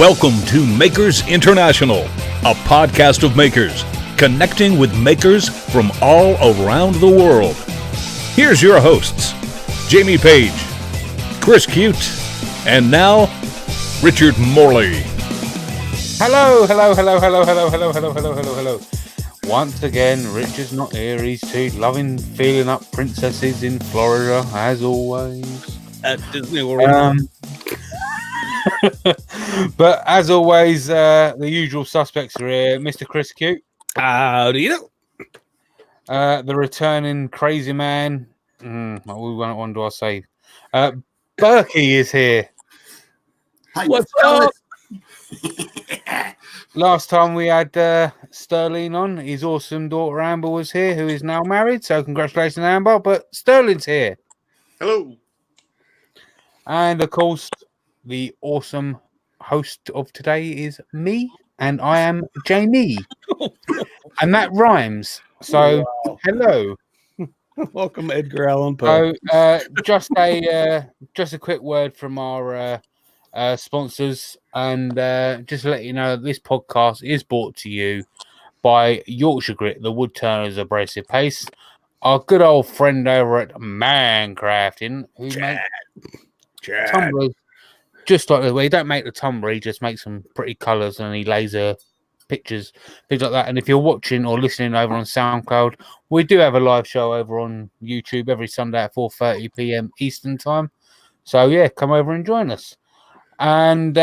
Welcome to Makers International, a podcast of makers, connecting with makers from all around the world. Here's your hosts, Jamie Page, Chris Cute, and now, Richard Morley. Hello. Once again, Richard's not here. He's too loving, feeling up princesses in Florida, as always. At Disney World. But as always, the usual suspects are here. Mr. Chris Cute. How do you know? The returning crazy man. What do I say? BIrkey is here. Hi, What's up? Last time we had Sterling on, his awesome daughter Amber was here, who is now married. So congratulations, Amber. But Sterling's here. Hello. And of course, the awesome host of today is me, and I am Jamie. And that rhymes. So, wow. Hello. Welcome, Edgar Allan Poe. So, just a quick word from our sponsors, and just to let you know, this podcast is brought to you by Yorkshire Grit, the Woodturners Abrasive Paste, our good old friend over at Mancrafting, who makes tumblers just like the way he don't make the tumbler, he just makes some pretty colours and he laser pictures, things like that. And if you're watching or listening over on SoundCloud, we do have a live show over on YouTube every Sunday at 4:30 p.m. Eastern time. So yeah, come over and join us. And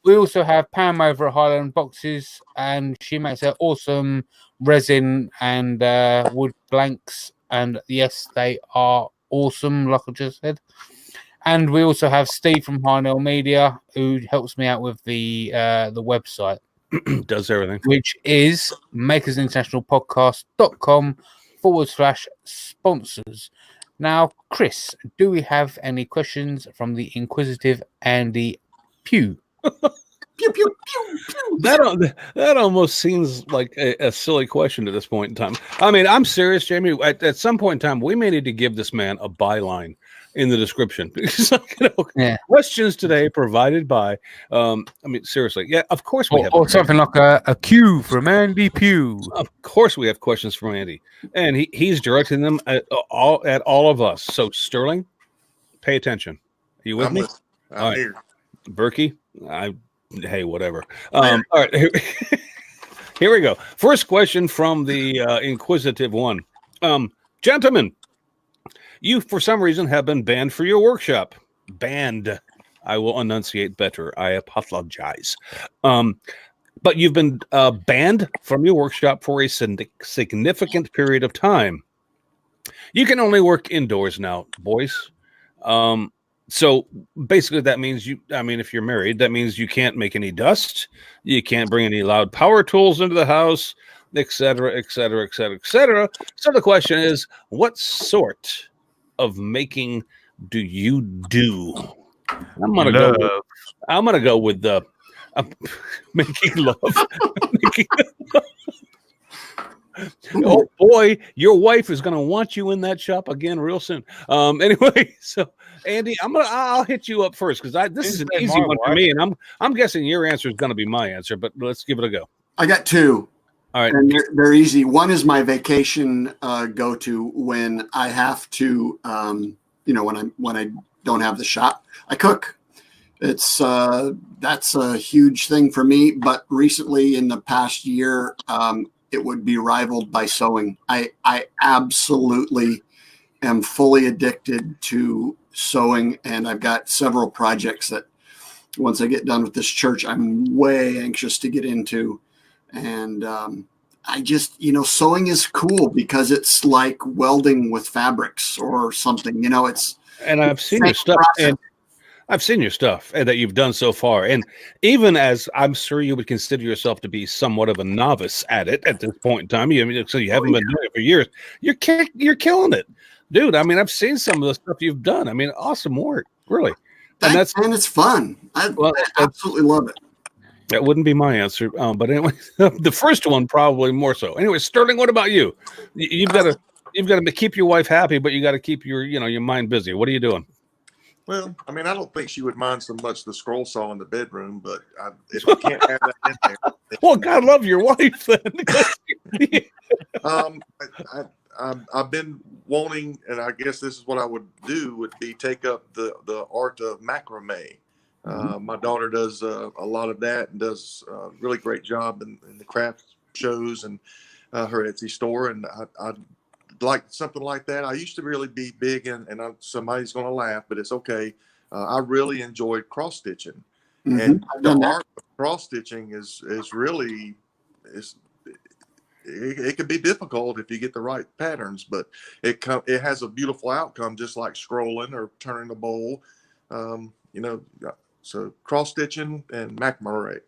we also have Pam over at Highland Boxes, and she makes an awesome resin and wood blanks. And yes, they are awesome, like I just said. And we also have Steve from Harnell Media, who helps me out with the website. Does everything. Which is makersinternationalpodcast.com/sponsors. Now, Chris, do we have any questions from the inquisitive Andy Pugh? Pew, pew, pew, pew. That almost seems like a silly question at this point in time. I mean, I'm serious, Jamie. At some point in time, we may need to give this man a byline in the description. Questions today provided by, seriously. Yeah, of course we have. Or something like a Q from Andy Pugh. Of course we have questions from Andy. And he's directing them at all of us. So, Sterling, pay attention. Are you with me? I'm here. BIrkey, hey, whatever. All right, here we go. First question from the inquisitive one. Gentlemen, you, for some reason, have been banned for your workshop. Banned. I will enunciate better. I apologize. But you've been banned from your workshop for a significant period of time. You can only work indoors now, boys. So basically that means if you're married, that means you can't make any dust. You can't bring any loud power tools into the house, etc., etc., etc., etc. So the question is, what sort of making do you do? I'm gonna go with the making love. Oh boy, your wife is gonna want you in that shop again real soon. Anyway, so Andy, I'll hit you up first because this is an easy one for me, and I'm guessing your answer is gonna be my answer, but let's give it a go. I got two. All right, and they're easy. One is my vacation go-to when I have to, when I don't have the shop, I cook. It's that's a huge thing for me. But recently, in the past year, it would be rivaled by sewing. I absolutely am fully addicted to sewing, and I've got several projects that once I get done with this church, I'm way anxious to get into. And I just, sewing is cool because it's like welding with fabrics or something, it's. And I've seen your stuff. And I've seen your stuff that you've done so far. And even as I'm sure you would consider yourself to be somewhat of a novice at it at this point in time, so you haven't been doing it for years. You're killing it, dude. I mean, I've seen some of the stuff you've done. I mean, awesome work, really. And it's fun. I absolutely love it. That wouldn't be my answer. But anyway, the first one probably more so. Anyway, Sterling, what about you? You've got to keep your wife happy, but you got to keep your mind busy. What are you doing? Well, I mean, I don't think she would mind so much the scroll saw in the bedroom, but if I can't have that in there, Well, God love your wife then. I've been wanting, and I guess this is what I would do, would be take up the art of macrame. My daughter does a lot of that and does a really great job in the craft shows and her Etsy store. And I'd like something like that. I used to really be big and somebody's going to laugh, but it's okay. I really enjoyed cross stitching, and the art of cross stitching is really it can be difficult if you get the right patterns, but it has a beautiful outcome, just like scrolling or turning a bowl. So cross stitching and macrame.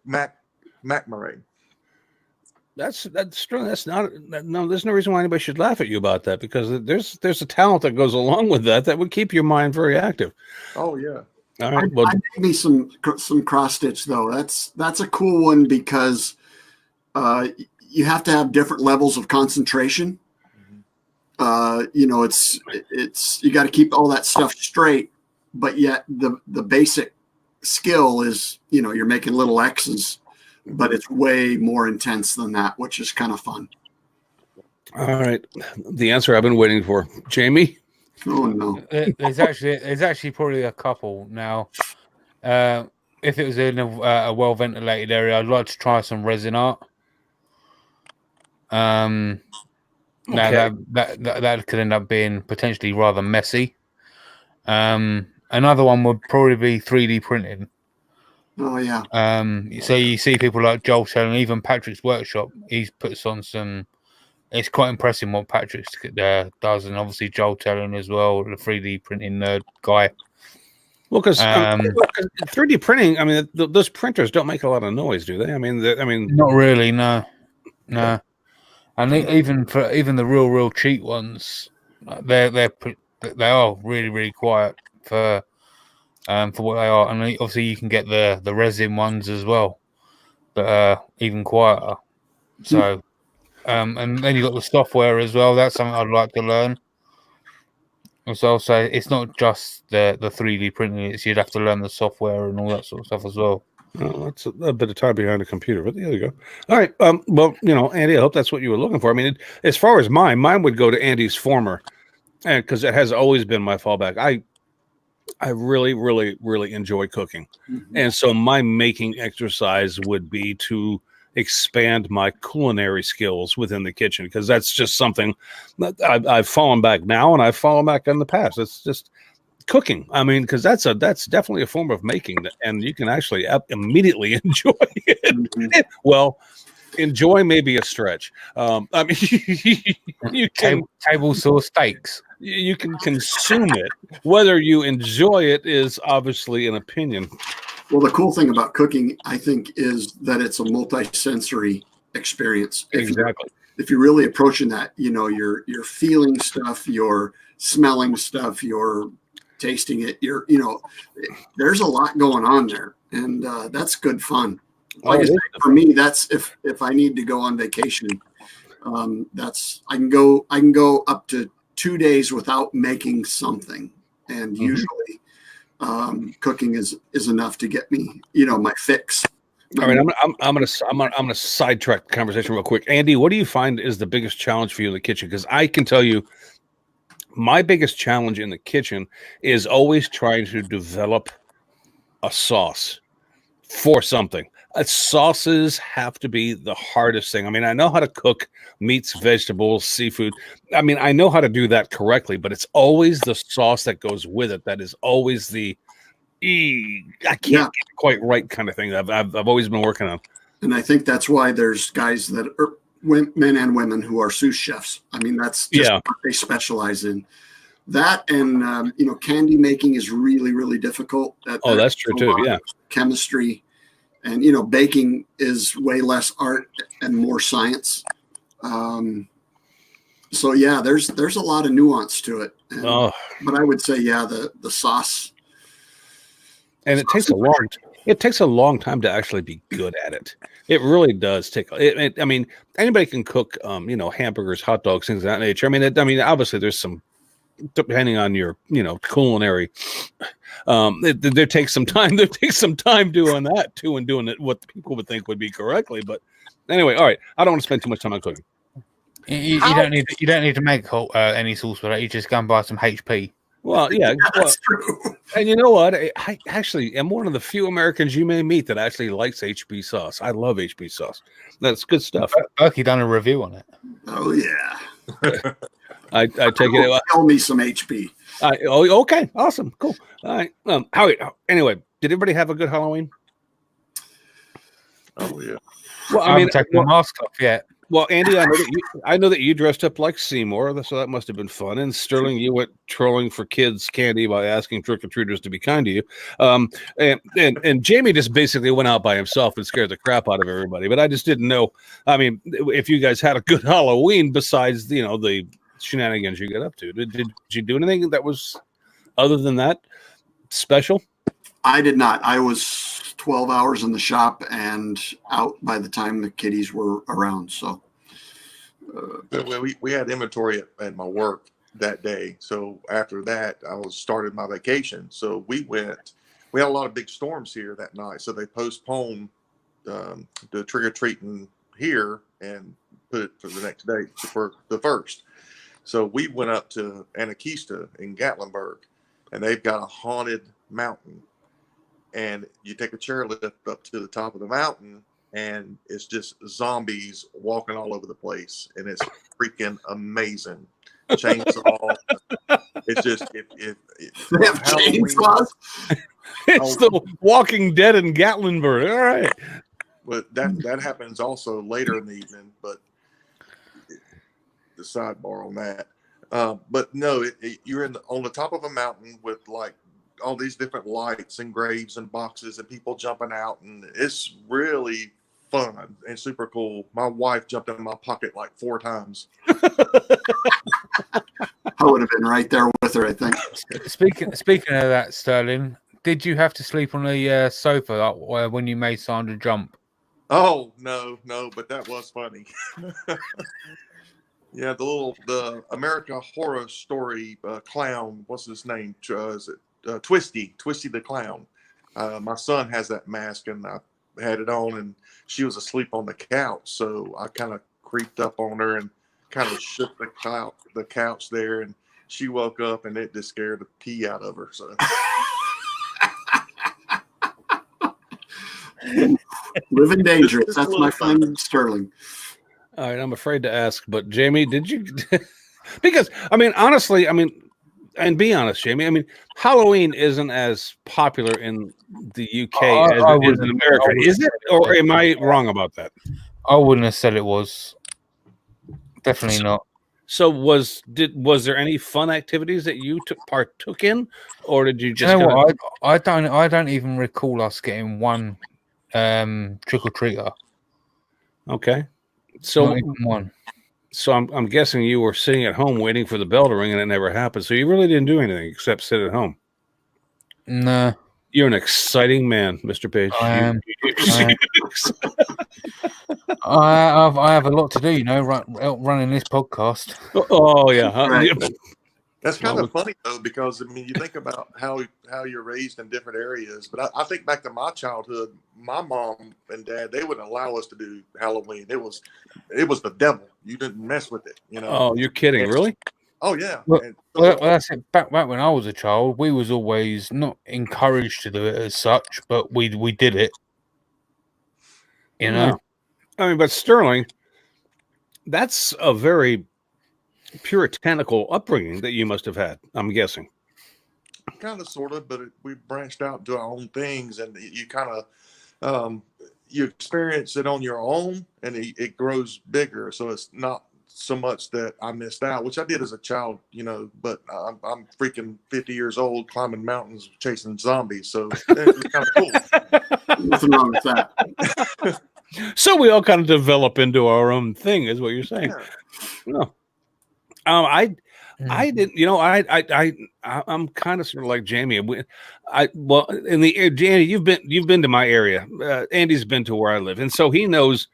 That's true. No. There's no reason why anybody should laugh at you about that, because there's a talent that goes along with that would keep your mind very active. Oh yeah. All right. Well, I need me some cross stitch though. That's a cool one because you have to have different levels of concentration. It's you got to keep all that stuff straight, but yet the basic skill is, you're making little X's, but it's way more intense than that, which is kind of fun. All right. The answer I've been waiting for. Jamie? Oh, no. There's actually probably a couple now. If it was in a well-ventilated area, I'd like to try some resin art. Now that could end up being potentially rather messy. Another one would probably be 3D printing. Oh yeah. So you see people like Joel Shellen, even Patrick's workshop. He puts on some. It's quite impressive what Patrick does, and obviously Joel Shellen as well, the 3D printing nerd guy. Well, because 3D printing, I mean, those printers don't make a lot of noise, do they? I mean, not really. No. And even the real cheap ones, they are really, really quiet for what they are. And obviously you can get the resin ones as well that are even quieter. So, and then you got the software as well. That's something I'd like to learn. So it's not just the 3D printing; you'd have to learn the software and all that sort of stuff as well. Oh, that's a bit of time behind a computer, but there you go. All right. Well, Andy, I hope that's what you were looking for. I mean, as far as mine would go to Andy's former, and because it has always been my fallback. I really, really, really enjoy cooking, and so my making exercise would be to expand my culinary skills within the kitchen, because that's just something that I've fallen back now, and I've fallen back in the past. It's just cooking. I mean, because that's definitely a form of making, and you can actually immediately enjoy it. Well, enjoy may be a stretch. I mean, you can table saw steaks. You can consume it. Whether you enjoy it is obviously an opinion. Well, the cool thing about cooking, I think, is that it's a multi-sensory experience. Exactly. If you're really approaching that, you're feeling stuff, you're smelling stuff, you're tasting it, there's a lot going on there, and that's good fun. Like I said, for me, that's if I need to go on vacation, I can go up to 2 days without making something, and usually cooking is enough to get me, my fix. All right, I'm gonna sidetrack the conversation real quick. Andy, what do you find is the biggest challenge for you in the kitchen? Because I can tell you, my biggest challenge in the kitchen is always trying to develop a sauce for something. Sauces have to be the hardest thing. I mean, I know how to cook meats, vegetables, seafood. I mean, I know how to do that correctly, but it's always the sauce that goes with it that is always the I can't get it quite right kind of thing that I've always been working on. And I think that's why there's guys that are men and women who are sous chefs. I mean, that's just what they specialize in. That and candy making is really, really difficult. That's true too. Yeah, chemistry. And, baking is way less art and more science. So, yeah, there's a lot of nuance to it. But I would say, the sauce. And it takes a long time to actually be good at it. It really does take. I mean, anybody can cook, hamburgers, hot dogs, things of that nature. I mean, obviously there's some depending on your, culinary, there takes some time. There takes some time doing that too, and doing it what people would think would be correctly. But anyway, all right. I don't want to spend too much time on cooking. You don't need to make any sauce for that. You just go and buy some HP. Well, yeah, That's true. and you know what? I actually am one of the few Americans you may meet that actually likes HP sauce. I love HP sauce. That's good stuff. BIrkey done a review on it. Oh yeah. I take it. Tell me some HP. Okay, awesome, cool. All right. Anyway, did everybody have a good Halloween? Oh yeah. Well, I haven't taken my mask off yet. Well, Andy, I know that you dressed up like Seymour, so that must have been fun. And Sterling, you went trolling for kids' candy by asking trick-or-treaters to be kind to you. And Jamie just basically went out by himself and scared the crap out of everybody. But I just didn't know. I mean, if you guys had a good Halloween besides, the shenanigans you got up to. Did you do anything that was, other than that, special? I did not. I was 12 hours in the shop and out by the time the kiddies were around. So we had inventory at my work that day. So after that, I started my vacation. So we had a lot of big storms here that night. So they postponed the trick or treating here and put it for the next day for the 1st. So we went up to Anakista in Gatlinburg, and they've got a haunted mountain. And you take a chairlift up to the top of the mountain, and it's just zombies walking all over the place, and it's freaking amazing. Chainsaw. It's just they have chainsaws. It's the Walking Dead in Gatlinburg. All right. But that happens also later in the evening. But the sidebar on that. But no, you're on the top of a mountain with like all these different lights and graves and boxes and people jumping out, and it's really fun and super cool. My wife jumped in my pocket like 4 times. I would have been right there with her, I think. Speaking of that, Sterling, did you have to sleep on the sofa when you made Sandra jump? Oh no, but that was funny. Yeah, the American Horror Story clown. What's his name? Is it Twisty the clown? My son has that mask, and I had it on, and she was asleep on the couch, so I kind of creeped up on her and kind of shook the couch there, and she woke up, and it just scared the pee out of her. So living dangerous. That's my friend Sterling. All right, I'm afraid to ask, but Jamie, did you? Because honestly, and be honest, Jamie. Halloween isn't as popular in the UK as it is in America. Is it, or am I wrong about that? I wouldn't have said it was. Definitely not. So was there any fun activities that you partook in, or did you just? You know what? I don't even recall us getting one trick or treater. Okay, so not even one. So I'm guessing you were sitting at home waiting for the bell to ring, and it never happened. So you really didn't do anything except sit at home. No. You're an exciting man, Mr. Page. I am. I have a lot to do, running this podcast. Oh yeah. Right. That's kind of funny though, because you think about how you're raised in different areas. But I think back to my childhood, my mom and dad, they wouldn't allow us to do Halloween. It was the devil. You didn't mess with it. Oh, you're kidding, really? Oh yeah. Well, that's it. Back when I was a child, we was always not encouraged to do it as such, but we did it. But Sterling, that's a very puritanical upbringing that you must have had, I'm guessing. Kind of, sort of, but we branched out to our own things, and you kind of you experience it on your own, and it grows bigger. So it's not so much that I missed out, which I did as a child, but I'm freaking 50 years old climbing mountains chasing zombies, so it's kind of cool. Nothing wrong with that. So we all kind of develop into our own thing, is what you're saying. Yeah. No. I didn't, I'm kind of sort of like Jamie. Jamie, you've been to my area. Andy's been to where I live, and so he knows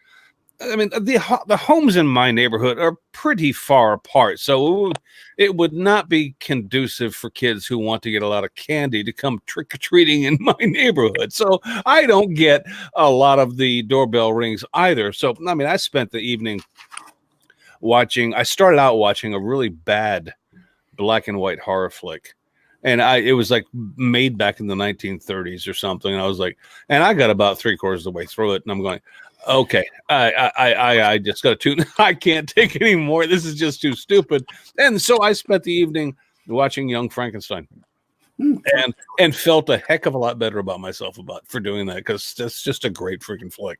I mean, the homes in my neighborhood are pretty far apart, so it would not be conducive for kids who want to get a lot of candy to come trick or treating in my neighborhood. So I don't get a lot of the doorbell rings either. So I mean, I spent the evening watching. I started out watching a really bad black and white horror flick. And it was like made back in the 1930s or something. And I was like, and I got about 3/4 of the way through it. And I'm going, okay, I just got to tune. I can't take any more. This is just too stupid. And so I spent the evening watching Young Frankenstein and felt a heck of a lot better about myself for doing that, because that's just a great freaking flick.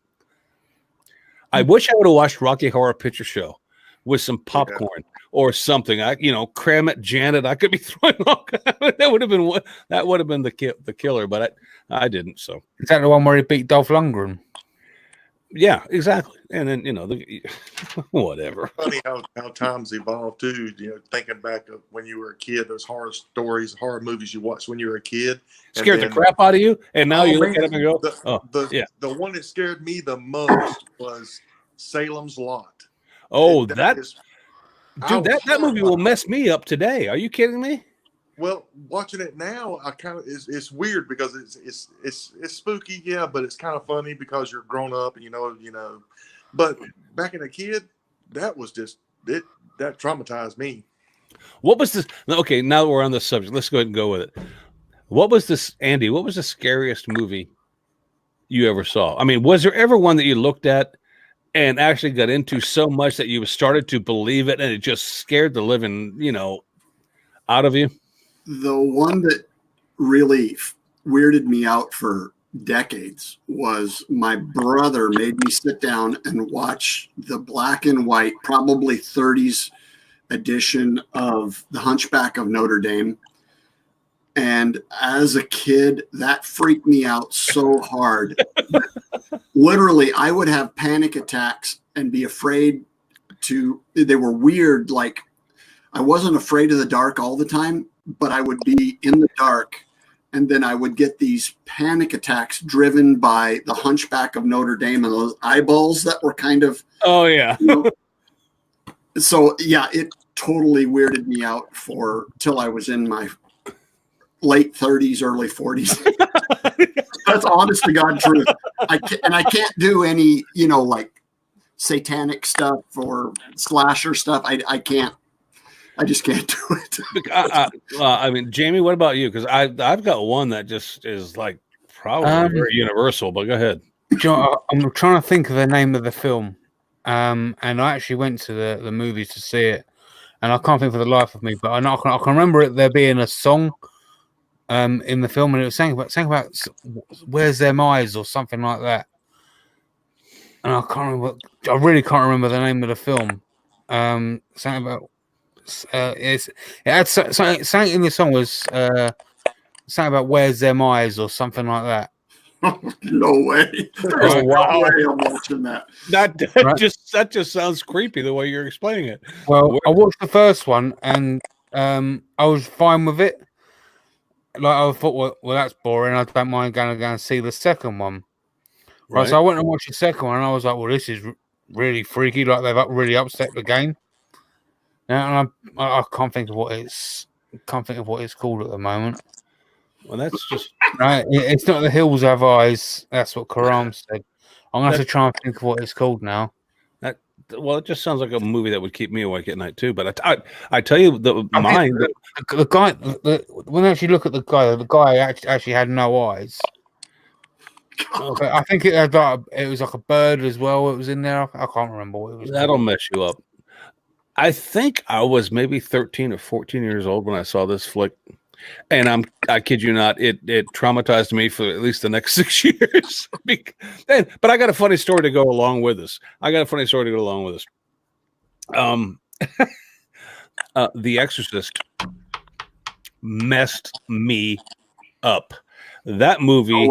I wish I would have watched Rocky Horror Picture Show with some popcorn or something. Cram it, Janet. I could be throwing all. That would have been the killer, but I didn't. So is that the one where he beat Dolph Lundgren? Yeah, exactly. And then whatever. Funny how times evolve too. Thinking back of when you were a kid, those horror stories, horror movies you watched when you were a kid, scared the crap out of you, and now you look at them and go, the one that scared me the most was Salem's Lot. Oh, that movie will mess me up today. Are you kidding me? Well, watching it now, I kind of it's weird because it's spooky, yeah, but it's kind of funny because you're grown up and you know. But back in a kid, that was just that traumatized me. What was this? Okay, now that we're on the subject, let's go ahead and go with it. What was this, Andy? What was the scariest movie you ever saw? I mean, was there ever one that you looked at and actually got into so much that you started to believe it and it just scared the living, out of you? The one that really weirded me out for decades was my brother made me sit down and watch the black and white, probably 30s edition of The Hunchback of Notre Dame. And as a kid, that freaked me out so hard. Literally, I would have panic attacks and be afraid they were weird. Like, I wasn't afraid of the dark all the time, but I would be in the dark, and then I would get these panic attacks driven by the Hunchback of Notre Dame and those eyeballs that were kind of. Oh, yeah. So, yeah, it totally weirded me out till I was in my late 30s, early 40s. That's honest to God truth. I can't do any, like satanic stuff or slasher stuff. I can't. I just can't do it. I mean, Jamie, what about you? Because I've got one that just is like probably very universal. But go ahead. I'm trying to think of the name of the film, and I actually went to the movies to see it, and I can't think for the life of me. But I can remember there being a song in the film, and it was saying about "Where's Them Eyes" or something like that. And I can't remember. I really can't remember the name of the film. Something about. It had something in the song was something about "Where's Them Eyes" or something like that. No way! Oh, wow! No way I'm watching that. That just sounds creepy the way you're explaining it. Well, I watched the first one and I was fine with it. Like, I thought, well, that's boring. I don't mind going to go and see the second one. Right. So I went and watched the second one, and I was like, well, this is really freaky. Like, they've really upset the game. And I can't think of what it's called at the moment. Well, that's just it's not The Hills Have Eyes. That's what Karam said. I'm gonna have to try and think of what it's called now. Well, it just sounds like a movie that would keep me awake at night too. But I tell you, the guy. When I actually look at the guy actually had no eyes. Okay, I think it was like a bird as well. It was in there. I can't remember what it was. That'll mess you up. I think I was maybe 13 or 14 years old when I saw this flick, and I kid you not, it traumatized me for at least the next 6 years. But I got a funny story to go along with this. The Exorcist messed me up. That movie,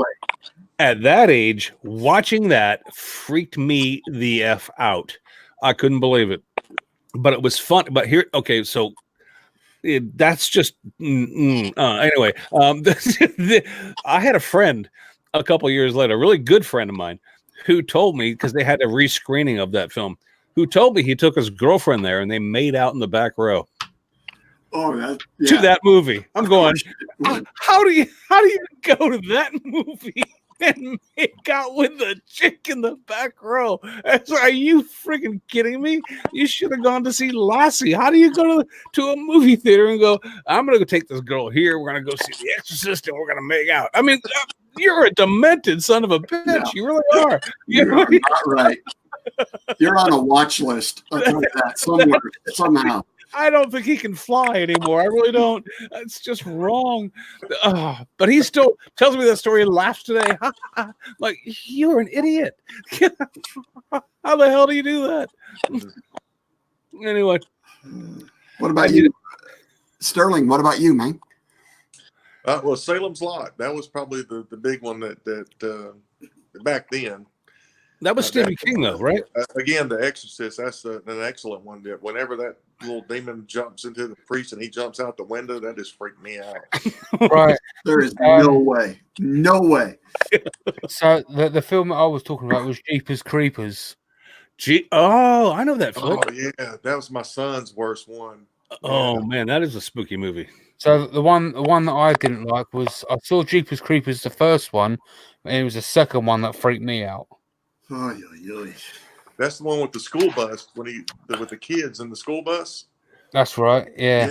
at that age, watching that freaked me the F out. I couldn't believe it. But it was fun. But here, okay, so that's just anyway. I had a friend a couple years later, a really good friend of mine, who told me, because they had a rescreening of that film, who told me he took his girlfriend there and they made out in the back row. Oh, yeah. To that movie. I'm going, how do you go to that movie and make out with the chick in the back row? Are you freaking kidding me? You should have gone to see Lassie. How do you go to a movie theater and go, I'm going to go take this girl here, we're going to go see The Exorcist, and we're going to make out? I mean, you're a demented son of a bitch. Yeah. You really are. You're not right. You're on a watch list. I'll tell you that somewhere, somehow. I don't think he can fly anymore. I really don't. It's just wrong. But he still tells me that story and laughs today. Like, you're an idiot. How the hell do you do that? Anyway. What about you? Sterling, what about you, man? Well, Salem's Lot. That was probably the big one that back then. That was Stephen King, though, right? Again, The Exorcist. That's an excellent one. Whenever that little demon jumps into the priest and he jumps out the window, that just freaked me out. Right. There is no way. No way. So the film that I was talking about was Jeepers Creepers. Oh, I know that flick. Oh, yeah. That was my son's worst one. Oh, man, that is a spooky movie. So the one that I didn't like was, I saw Jeepers Creepers, the first one, and it was the second one that freaked me out. That's the one with the school bus with the kids in the school bus. That's right. Yeah.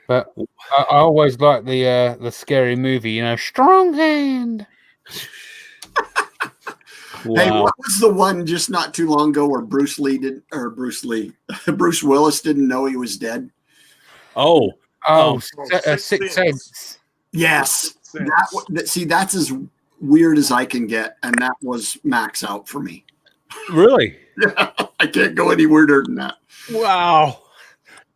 But I always like the scary movie. Strong Hand. Wow. Hey, what was the one just not too long ago where Bruce Willis didn't know he was dead? Sixth Sense. Yes. That's as weird as I can get, and that was max out for me. Really? Yeah, I can't go any weirder than that. Wow.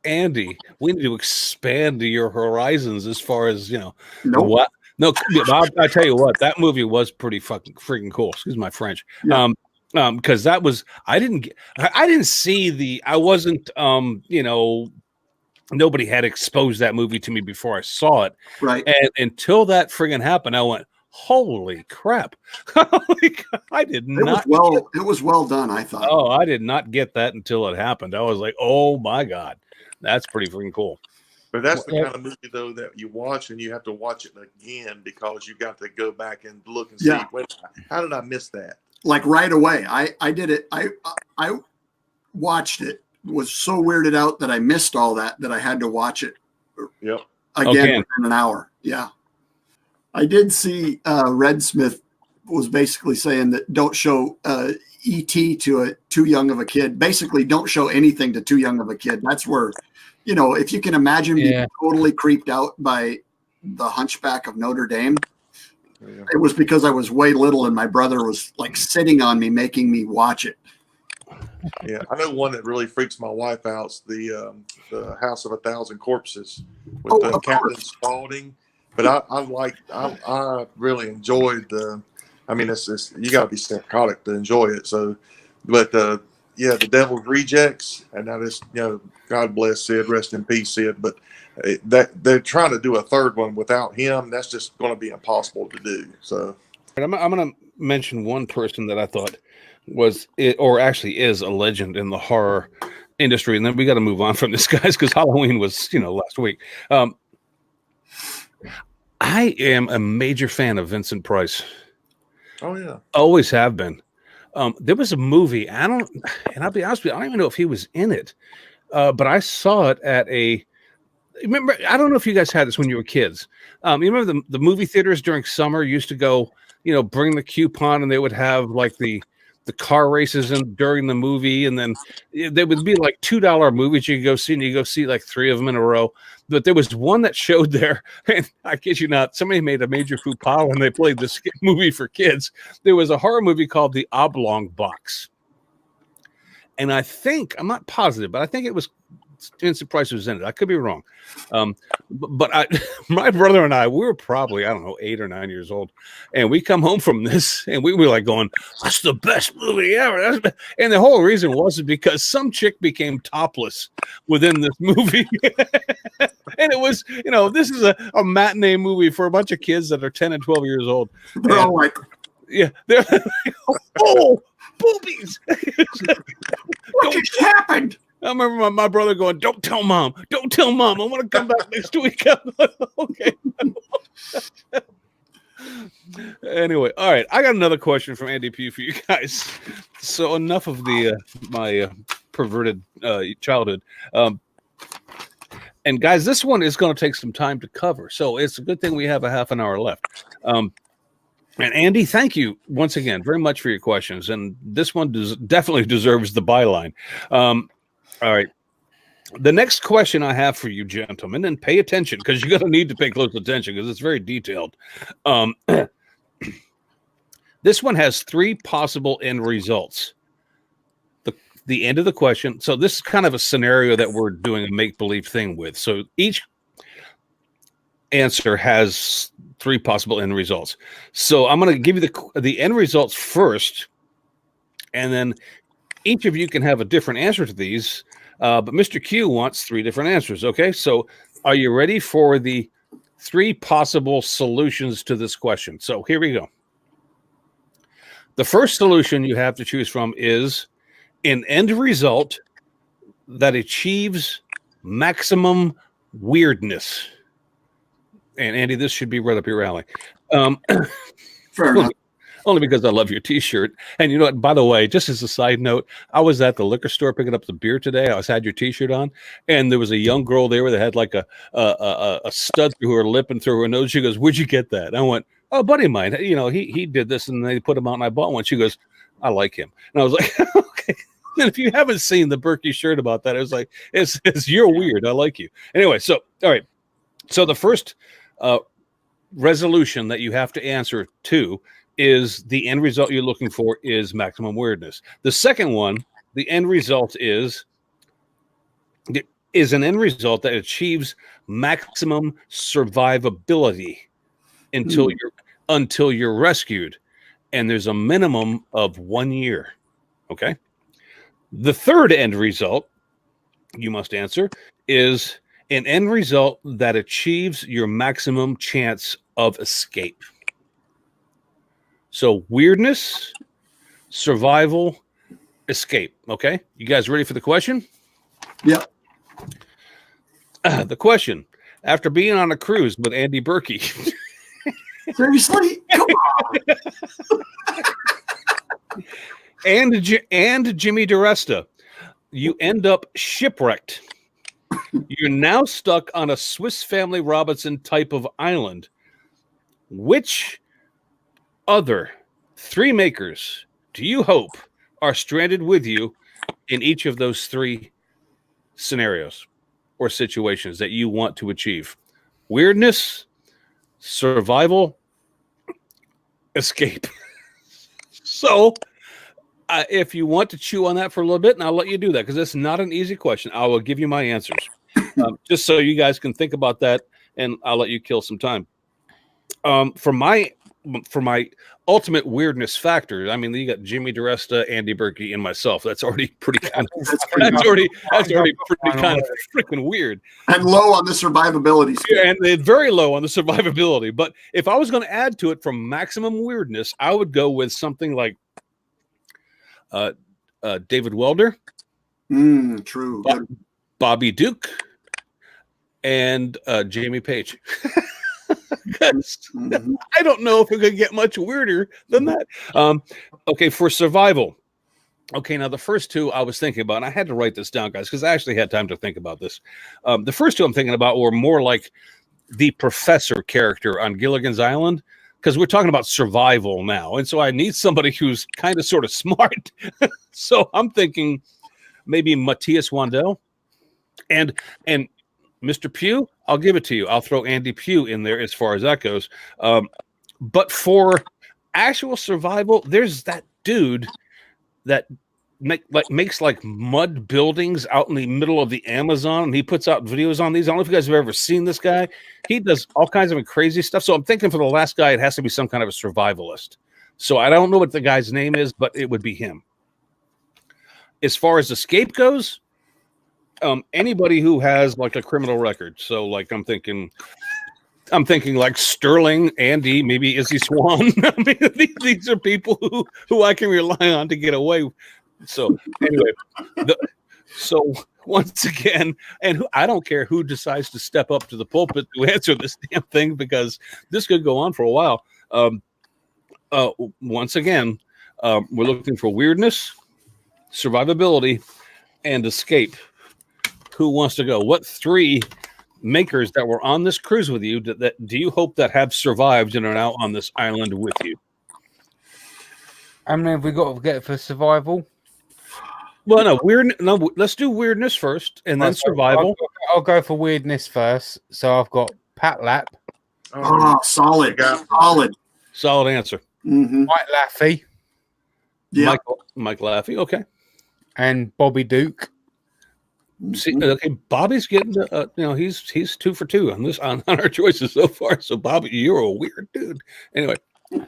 Andy, we need to expand your horizons as far as, Nope. What? No, I tell you what, that movie was pretty freaking cool. Excuse my French. Yeah. Because that was, I didn't see I wasn't, nobody had exposed that movie to me before I saw it. Right. And until that friggin' happened, I went, holy crap. I did not. It was well done, I thought. Oh, I did not get that until it happened. I was like, oh my God, that's pretty freaking cool. But that's the kind of movie, though, that you watch and you have to watch it again because you got to go back and look and see, wait, how did I miss that? Like right away. I did it. I watched it, was so weirded out that I missed all that I had to watch it again within an hour. Yeah. I did see Red Smith was basically saying that don't show E.T. to too young of a kid. Basically, don't show anything to too young of a kid. That's where, if you can imagine being totally creeped out by the Hunchback of Notre Dame, it was because I was way little and my brother was like sitting on me, making me watch it. Yeah, I know one that really freaks my wife out. The House of a Thousand Corpses with Captain Spaulding. But I really enjoyed it's you got to be psychotic to enjoy it. So, but The Devil's Rejects, and I just God bless Sid, rest in peace, Sid. But that they're trying to do a third one without him. That's just going to be impossible to do. So, I'm going to mention one person that I thought is a legend in the horror industry, and then we got to move on from this, guys, because Halloween was last week. I am a major fan of Vincent Price. Oh yeah, always have been. There was a movie. And I'll be honest with you, I don't even know if he was in it, but I saw it at remember, I don't know if you guys had this when you were kids. You remember the movie theaters during summer used to go, bring the coupon, and they would have like the car races during the movie, and then there would be like $2 movies you could go see, and you go see like 3 of them in a row. But there was one that showed there, and I kid you not, somebody made a major faux pas when they played this movie for kids. There was a horror movie called The Oblong Box, and I'm not positive, but I think it was Vincent Price was in it. I could be wrong. But my brother and I, we were probably, 8 or 9 years old. And we come home from this and we were like going, that's the best movie ever. And the whole reason was because some chick became topless within this movie. And it was, this is a matinee movie for a bunch of kids that are 10 and 12 years old. They're all like, Yeah, they're oh, boobies. What just happened? I remember my brother going, "Don't tell mom. Don't tell mom. I want to come back next week." Okay. Anyway, all right. I got another question from Andy Pugh for you guys. So enough of the my perverted childhood. And guys, this one is going to take some time to cover. So it's a good thing we have a half an hour left. And Andy, thank you once again very much for your questions. And this one definitely deserves the byline. All right. The next question I have for you, gentlemen, and pay attention because you're going to need to pay close attention because it's very detailed. This one has 3 possible end results. The end of the question. So this is kind of a scenario that we're doing a make-believe thing with. So each answer has 3 possible end results. So I'm going to give you the end results first, and then each of you can have a different answer to these. But Mr. Q wants 3 different answers. Okay, so are you ready for the 3 possible solutions to this question? So here we go. The first solution you have to choose from is an end result that achieves maximum weirdness. And Andy, this should be right up your alley. Fair enough. Only because I love your T-shirt. And you know what? By the way, just as a side note, I was at the liquor store picking up the beer today. I had your T-shirt on, and there was a young girl there that had like a stud through her lip and through her nose. She goes, "Where'd you get that?" And I went, "Oh, a buddy of mine. You know, he did this, and they put him out, and I bought one." She goes, "I like him," and I was like, "Okay." And if you haven't seen the BIrkey shirt about that, it was like, "It's you're weird. I like you." Anyway, so all right. So the first resolution that you have to answer to is the end result you're looking for is maximum weirdness. The second one, the end result is an end result that achieves maximum survivability until you're rescued, and there's a minimum of 1 year. Okay. The third end result you must answer is an end result that achieves your maximum chance of escape. So weirdness, survival, escape. Okay. You guys ready for the question? Yep. The question: after being on a cruise with Andy BIrkey. Seriously? Come on. and Jimmy DiResta, you end up shipwrecked. You're now stuck on a Swiss Family Robinson type of island. Which other 3 makers do you hope are stranded with you in each of those 3 scenarios or situations that you want to achieve? Weirdness, survival, escape. So if you want to chew on that for a little bit, and I'll let you do that because it's not an easy question. I will give you my answers just so you guys can think about that, and I'll let you kill some time. For my ultimate weirdness factor, I mean, you got Jimmy DiResta, Andy BIrkey, and myself. That's already pretty kind of that's already pretty kind of freaking weird. And low on the survivability scale. Yeah, and very low on the survivability. But if I was going to add to it from maximum weirdness, I would go with something like David Welder, True. Bobby Duke, and Jamie Page. I don't know if it could get much weirder than that. Okay, for survival. Okay, now the first 2 I was thinking about, and I had to write this down, guys, because I actually had time to think about this. The first 2 I'm thinking about were more like the professor character on Gilligan's Island, because we're talking about survival now. And so I need somebody who's kind of sort of smart. So I'm thinking maybe Matthias Wandel and Mr. Pugh. I'll give it to you. I'll throw Andy Pugh in there as far as that goes. But actual survival, there's that dude that makes like mud buildings out in the middle of the Amazon, and he puts out videos on these. I don't know if you guys have ever seen this guy. He does all kinds of crazy stuff. So I'm thinking for the last guy, it has to be some kind of a survivalist. So I don't know what the guy's name is, but it would be him. As far as escape goes, anybody who has like a criminal record. So like I'm thinking I'm thinking like Sterling, Andy, maybe Izzy Swan. I mean, these are people who I can rely on to get away. So anyway, so once again, and I don't care who decides to step up to the pulpit to answer this damn thing, because this could go on for a while. Once again, we're looking for weirdness, survivability, and escape. Who wants to go? What 3 makers that were on this cruise with you that do you hope that have survived and are now on this island with you? How many have we got to get for survival? Well, no, let's do weirdness first and then survival. I'll go for weirdness first. So I've got Pat Lap. Solid. Solid answer. Mm-hmm. Mike Laffey. Yeah. Mike Laffey. Okay. And Bobby Duke. See, okay, Bobby's getting he's 2 for 2 on this on our choices so far. So Bobby, you're a weird dude. Anyway, all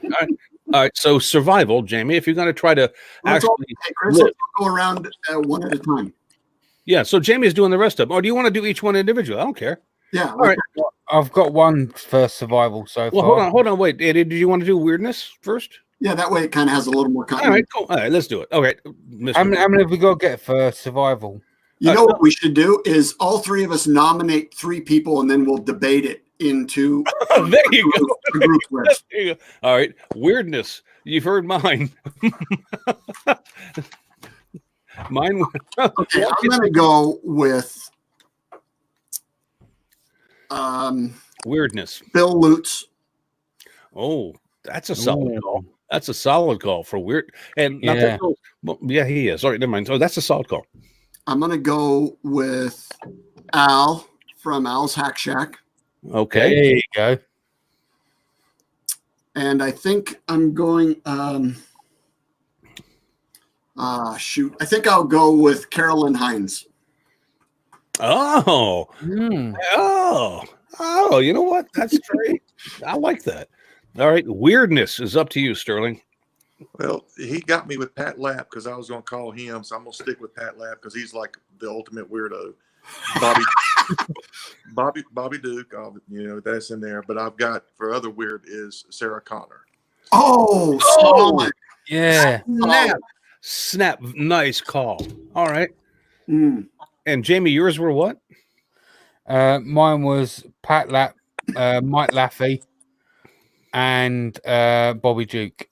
right. So survival, Jamie. If you're going to try to Chris, let's go around one at a time. Yeah. So Jamie's doing the rest of them. Or do you want to do each one individually? I don't care. Yeah. All right. I've got one for survival so far. Hold on. Wait, Eddie, did you want to do weirdness first? Yeah, that way it kind of has a little more content. All right, cool. All right, let's do it. Okay. How many have we got to get for survival? You know what we should do is all 3 of us nominate 3 people, and then we'll debate it into. There you go. There you go. All right, weirdness. You've heard mine. Mine. Okay, I'm going to go with weirdness. Bill Lutz. Oh, that's a solid call. That's a solid call for weird. And yeah, he is. All right, never mind. So that's a solid call. I'm going to go with Al from Al's Hack Shack. Okay. There you go. And I think I'm going shoot. I think I'll go with Carolyn Hines. Oh. Oh, you know what? That's great. I like that. All right. Weirdness is up to you, Sterling. Well, he got me with Pat Lapp because I was going to call him, so I'm going to stick with Pat Lapp because he's like the ultimate weirdo. Bobby Duke, that's in there. But I've got for other weird is Sarah Connor. Oh, solid. Yeah. Snap. Nice call. All right. Mm. And Jamie, yours were what? Mine was Pat Lapp, Mike Laffey, and Bobby Duke.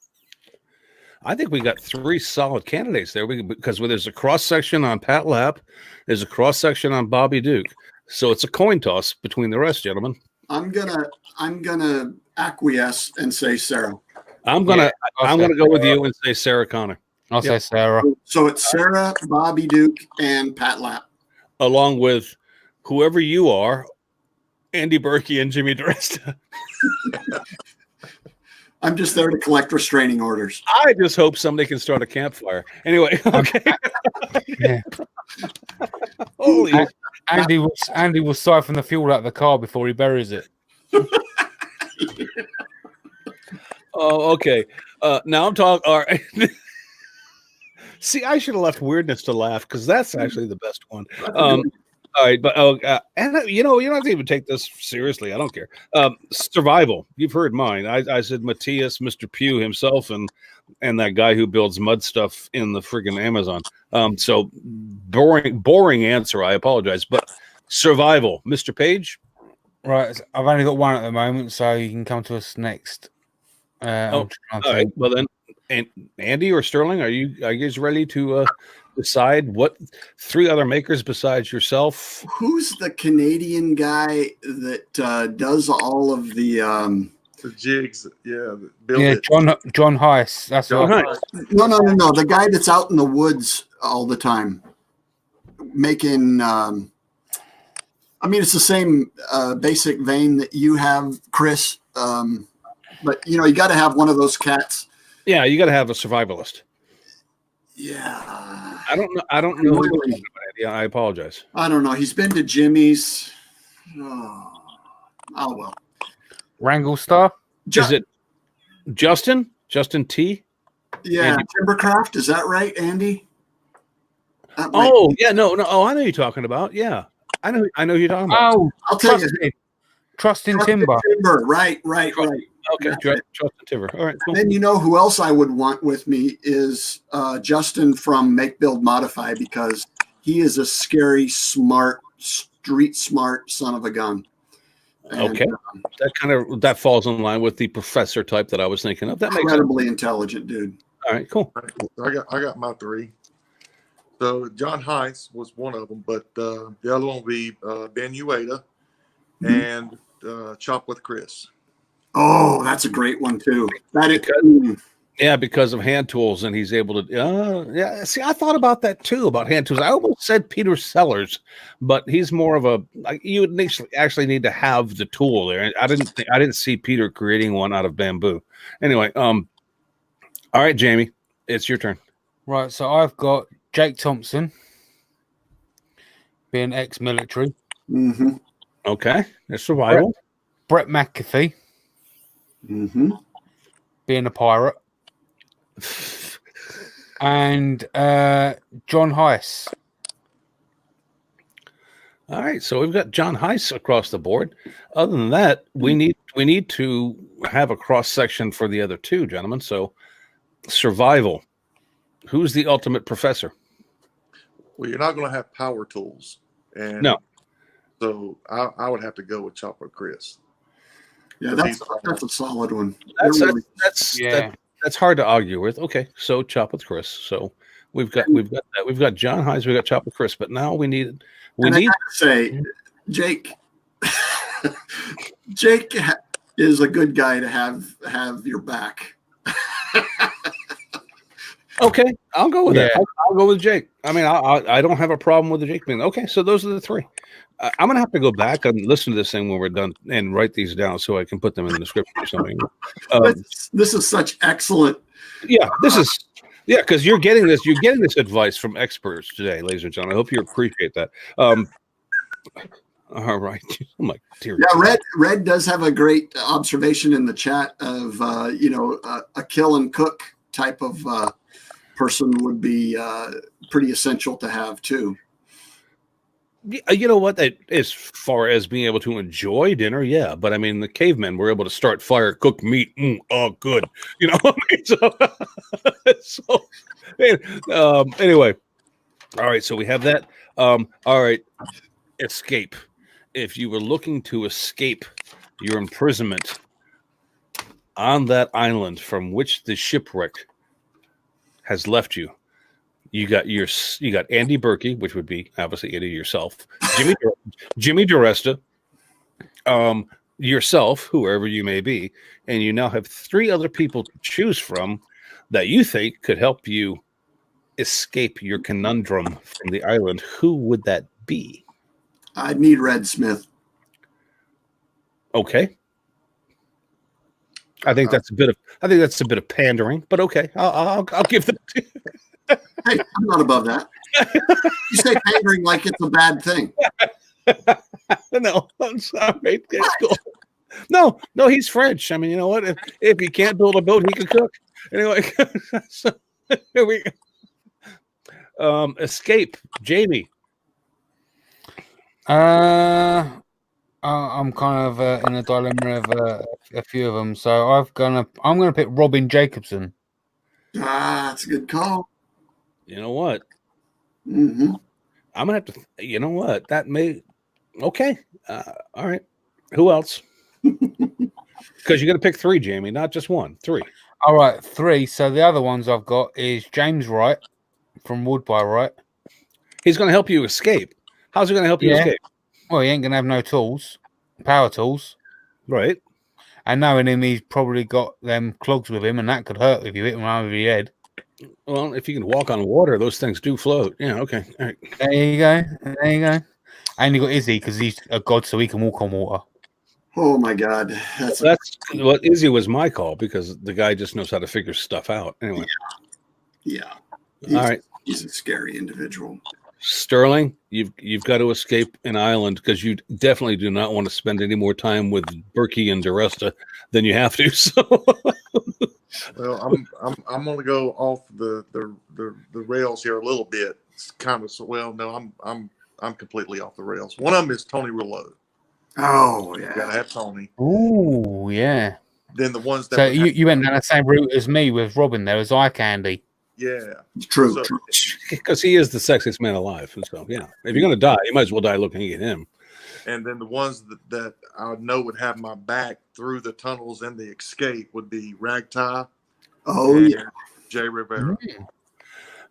I think we got 3 solid candidates there because there's a cross section on Pat Lapp, there's a cross section on Bobby Duke, so it's a coin toss between the rest, gentlemen. I'm gonna acquiesce and say Sarah. I'm gonna go with you and say Sarah Connor. I'll say Sarah. So it's Sarah, Bobby Duke, and Pat Lapp, along with whoever you are, Andy BIrkey and Jimmy DeResta. I'm just there to collect restraining orders. I just hope somebody can start a campfire. Anyway, okay. Yeah. Holy Andy will siphon the fuel out of the car before he buries it. Oh, okay. Now I'm talking. All right. See, I should have left weirdness to laugh because that's actually the best one. All right, but you don't have to even take this seriously. I don't care. Survival. You've heard mine. I said Matthias, Mr. Pugh himself, and that guy who builds mud stuff in the friggin' Amazon. So boring answer. I apologize, but survival, Mr. Page. Right, I've only got one at the moment, so you can come to us next. All right. Well then, and Andy or Sterling, are you guys ready to decide what 3 other makers besides yourself? Who's the Canadian guy that does all of the jigs? Yeah, John Heiss. That's John right. Heiss. No. The guy that's out in the woods all the time, making. I mean, it's the same basic vein that you have, Chris. But you got to have one of those cats. Yeah, you got to have a survivalist. Yeah. I don't know. Yeah, I apologize. I don't know. He's been to Jimmy's. Oh well. Wrangle Star. Is it Justin? Justin T? Yeah, Andy. Timbercraft. Is that right, Andy? Oh, yeah. No. Oh, I know who you're talking about. Yeah. I know who you're talking about. Oh, I'll tell you. Trust in Timber. Timber. Right. Okay, trust and timber. All right, cool. And you know who else I would want with me is Justin from Make Build Modify, because he is a scary, smart, street smart son of a gun. And, Okay, that falls in line with the professor type that I was thinking of. That makes incredibly intelligent dude. All right, cool. I got my three. So John Heiss was one of them, but the other one will be Ben Ueda and Chop with Chris. Oh, that's a great one too. Because of hand tools, and he's able to. Yeah, see, I thought about that too, about hand tools. I almost said Peter Sellers, but he's more of a. You would actually need to have the tool there. I didn't see Peter creating one out of bamboo. Anyway, all right, Jamie, it's your turn. Right, so I've got Jake Thompson, being ex-military. Mm-hmm. Okay, that's survival. Brett McAfee, being a pirate. And John Heiss. All right, so we've got John Heiss across the board. Other than that, we need to have a cross section for the other two, gentlemen. So, survival. Who's the ultimate professor? Well, you're not going to have power tools, and no. So I would have to go with Chop with Chris. Yeah, that's a solid one. That's hard to argue with. Okay, so Chop with Chris. So we've got that. We've got John Heiss. We've got Chop with Chris. But now we need. I have to say, Jake. Jake is a good guy to have your back. Okay, I'll go with that. I'll go with Jake. I mean, I don't have a problem with the Jake thing. Okay, so those are the three. I'm gonna have to go back and listen to this thing when we're done and write these down so I can put them in the description or something. This is such excellent. Yeah, because you're getting this. You're getting this advice from experts today, ladies and gentlemen. I hope you appreciate that. All right. Oh my dear. Yeah, Red does have a great observation in the chat of a kill and cook type of person would be pretty essential to have too. You know what? As far as being able to enjoy dinner, yeah. But I mean, the cavemen were able to start fire, cook meat. Oh, good. You know what I mean? Anyway. All right. So we have that. All right. Escape. If you were looking to escape your imprisonment on that island from which the shipwreck has left you, you got Andy BIrkey, which would be obviously Andy yourself, Jimmy DiResta, yourself, whoever you may be, and you now have three other people to choose from that you think could help you escape your conundrum from the island. Who would that be? I'd need Red Smith. Okay. I think that's a bit of pandering, but okay, I'll give them. Hey, I'm not above that. You say pandering like it's a bad thing. No, I'm sorry. Cool. No, he's French. I mean, you know what? If he can't build a boat, he can cook. Anyway, so here we go. Escape, Jamie. I'm kind of in a dilemma of a few of them, so I'm gonna pick Robin Jacobson. That's a good call. You know what? Mm-hmm. I'm gonna have to. You know what? That may. Okay. All right. Who else? Because you're gonna pick three, Jamie, not just one. Three. All right, three. So the other ones I've got is James Wright from Wood by Wright. He's gonna help you escape. How's he gonna help you escape? Well, he ain't gonna have no tools, power tools, right? And knowing him, he's probably got them clogs with him, and that could hurt if you hit him over your head. Well, if you can walk on water, those things do float. Yeah, okay. All right. There you go. And you got Izzy because he's a god, so he can walk on water. Oh my God, that's what Izzy was my call because the guy just knows how to figure stuff out. Anyway. Yeah. All right. He's a scary individual. Sterling, you've got to escape an island because you definitely do not want to spend any more time with BIrkey and DiResta than you have to. So, well, I'm going to go off the rails here a little bit. It's kind of no, I'm completely off the rails. One of them is Tony Rouleau. Oh, You yeah. gotta have Tony. Oh, yeah. Then the ones that So would have- you went down the same route as me with Robin there as eye candy. yeah. True, So- true. Because he is the sexiest man alive. And so, yeah, if you're going to die, you might as well die looking at him. And then the ones that I know would have my back through the tunnels and the escape would be Ragtie Oh, and yeah. Jay Rivera.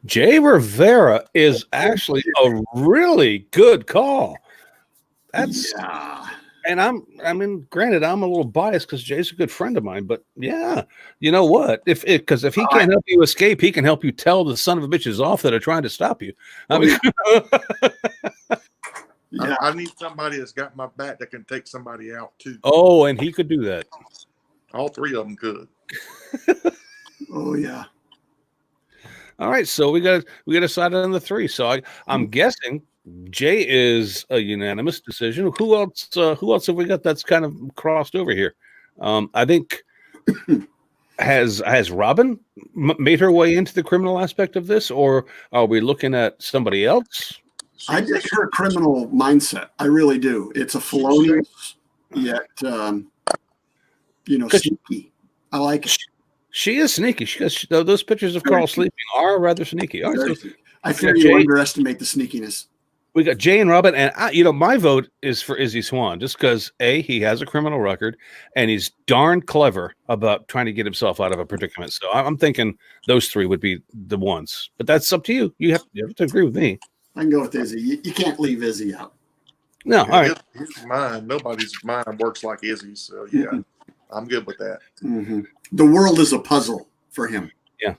Jay Rivera is actually a really good call. That's Yeah. and I mean, granted, I'm a little biased because Jay's a good friend of mine, but yeah, you know what? If he can't help you escape, he can help you tell the son of a bitches off that are trying to stop you. I mean, Yeah. I need somebody that's got my back that can take somebody out too. oh, and he could do that. All three of them could. Oh, yeah. All right, so we got decided on the three. So I'm guessing Jay is a unanimous decision. Who else? Who else have we got that's kind of crossed over here? I think has Robin made her way into the criminal aspect of this, or are we looking at somebody else? I dig her criminal mindset. I really do. It's a felonious, yet, sneaky. I like it. She is sneaky. Those pictures of Carl sleeping are rather sneaky. All right, so I fear you underestimate the sneakiness. we got Jay and Robin, and my vote is for Izzy Swan, just because he has a criminal record, and he's darn clever about trying to get himself out of a predicament. So I'm thinking those three would be the ones. But that's up to you. You have to agree with me. I can go with Izzy. You can't leave Izzy out. No, all right. His mind, nobody's mind works like Izzy's. So yeah, I'm good with that. Mm-hmm. The world is a puzzle for him. Yeah.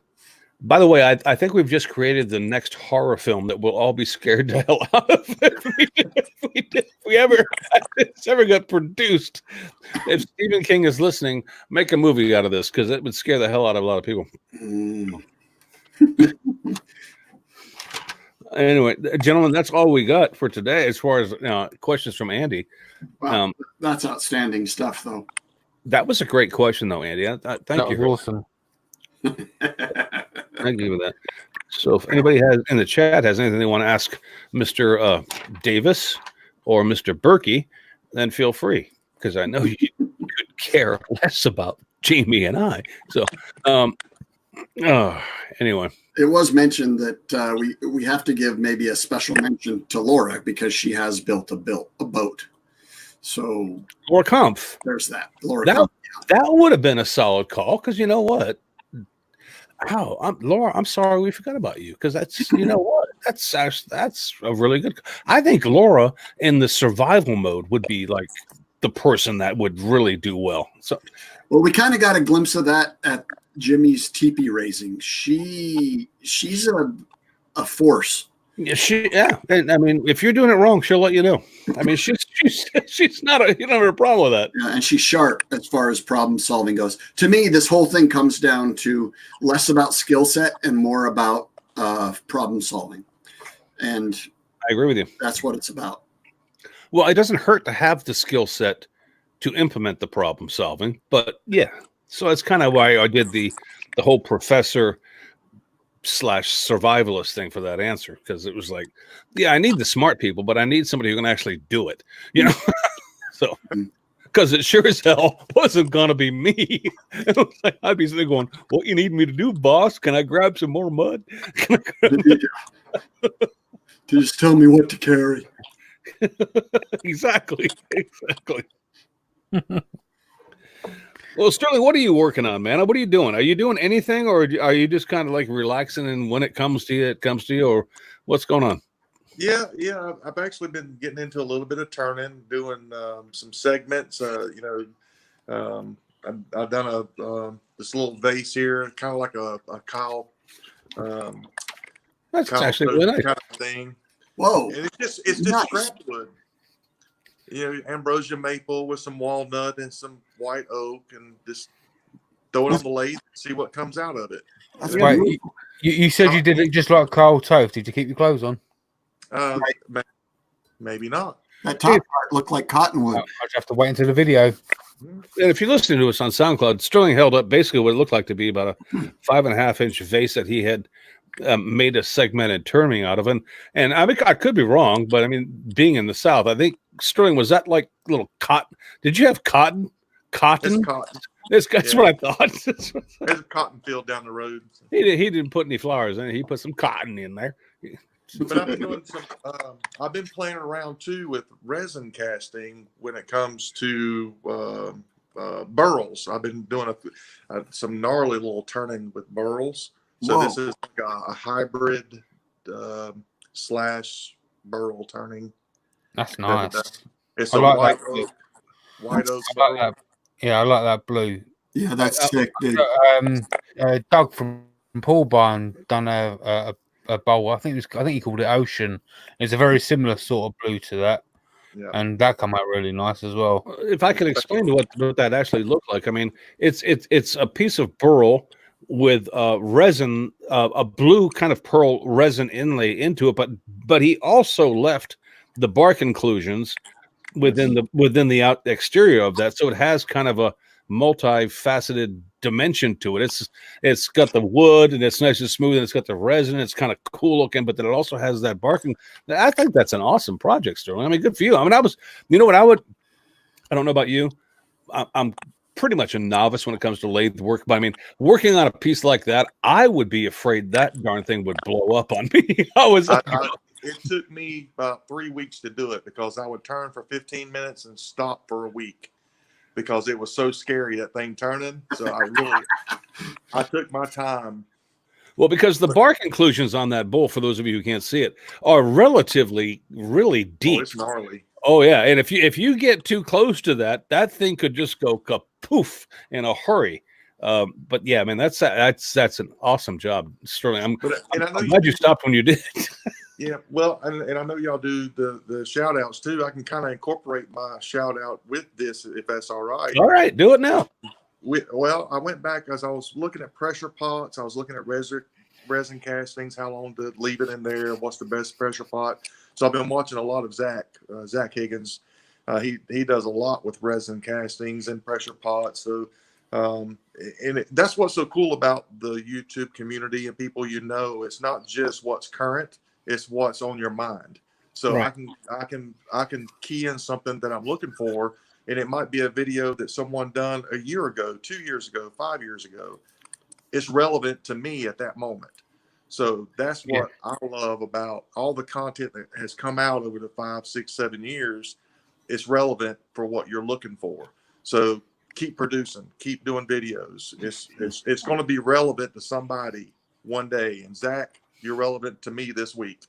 By the way, I think we've just created the next horror film that we'll all be scared the hell out of if it's ever got produced. If Stephen King is listening, make a movie out of this because it would scare the hell out of a lot of people. Anyway, gentlemen, that's all we got for today as far as questions from Andy. Wow, that's outstanding stuff, though. That was a great question, though, Andy. Thank you. Awesome. Thank you for that. So if anybody in the chat has anything they want to ask Mr. Davis or Mr. BIrkey, then feel free, because I know you could care less about Jamie and I. So anyway. It was mentioned that we have to give maybe a special mention to Laura because she has built a boat. So Laura Kampf. There's that. Laura Kampf. That would have been a solid call because you know what? Laura, I'm sorry we forgot about you because that's what? That's a really good. I think Laura in the survival mode would be like the person that would really do well. So, well, we kind of got a glimpse of that at Jimmy's teepee raising. She's a force. Yeah, and I mean, if you're doing it wrong, she'll let you know. I mean, she's not you don't have a problem with that. Yeah, and she's sharp as far as problem solving goes. To me, this whole thing comes down to less about skill set and more about problem solving. And I agree with you. That's what it's about. Well, it doesn't hurt to have the skill set to implement the problem solving, but yeah. So that's kind of why I did the whole professor / survivalist thing for that answer, because it was like, yeah, I need the smart people, but I need somebody who can actually do it, So, because it sure as hell wasn't gonna be me. It was like, I'd be sitting going, "What you need me to do, boss? Can I grab some more mud? Just tell me what to carry." Exactly. Well, Sterling, what are you working on, man? What are you doing? Are you doing anything, or are you just kind of like relaxing, and when it comes to you, it comes to you, or what's going on? Yeah. I've actually been getting into a little bit of turning, doing some segments. I've done this little vase here, kind of like a cow. That's actually really nice. Kind of thing. Whoa! And it's just nice. Scrap wood. Ambrosia maple with some walnut and some white oak, and just throw it on the lathe and see what comes out of it. Right. You said you did it just like Carl Toth. Did you keep your clothes on? Maybe not. That top part looked like cottonwood. I'd have to wait until the video. And if you're listening to us on SoundCloud, Sterling held up basically what it looked like to be about a 5.5-inch vase that he had made a segmented turning out of. And I mean, I could be wrong, but I mean, being in the South, I think Sterling, was that like little cotton? Did you have cotton? Cotton? It's cotton. That's what I thought. There's a cotton field down the road. He didn't put any flowers in it. He put some cotton in there. But I've been doing some. I've been playing around too with resin casting when it comes to burls. I've been doing some gnarly little turning with burls. So This is like a hybrid slash burl turning. That's nice. It's I a like white oak I burl. like that. Yeah, I like that blue. Yeah, that's sick, dude. Doug from Paul Barn done a bowl. I think he called it Ocean. It's a very similar sort of blue to that, and that come out really nice as well. If I could explain to what that actually looked like, I mean, it's a piece of burl with resin, a blue kind of pearl resin inlay into it, but he also left the bark inclusions within the exterior of that, so it has kind of a multifaceted dimension to it. It's got the wood and it's nice and smooth, and it's got the resin. It's kind of cool looking, but then it also has that barking. I think that's an awesome project, Sterling. I mean, good for you. I mean, I don't know about you. I'm pretty much a novice when it comes to lathe work, but I mean, working on a piece like that, I would be afraid that darn thing would blow up on me. It took me about 3 weeks to do it because I would turn for 15 minutes and stop for a week because it was so scary, that thing turning. So I took my time. Well, because the bark inclusions on that bowl, for those of you who can't see it, are really deep. Oh, it's gnarly. Oh yeah, and if you get too close to that thing could just go kapoof in a hurry. But yeah, I mean that's an awesome job, Sterling. I'm glad you stopped when you did. Yeah, well, and I know y'all do the shout outs too. I can kind of incorporate my shout out with this if that's all right. All right, do it now. Well, I went back as I was looking at pressure pots. I was looking at resin castings, how long to leave it in there, what's the best pressure pot. So I've been watching a lot of Zach Higgins. He does a lot with resin castings and pressure pots. So that's what's so cool about the YouTube community and people. It's not just what's current. It's what's on your mind. So right. I can key in something that I'm looking for, and it might be a video that someone done a year ago, 2 years ago, 5 years ago. It's relevant to me at that moment. So that's what I love about all the content that has come out over the 5, 6, 7 years. It's relevant for what you're looking for. So keep producing, keep doing videos. It's going to be relevant to somebody one day. And Zach, you're relevant to me this week.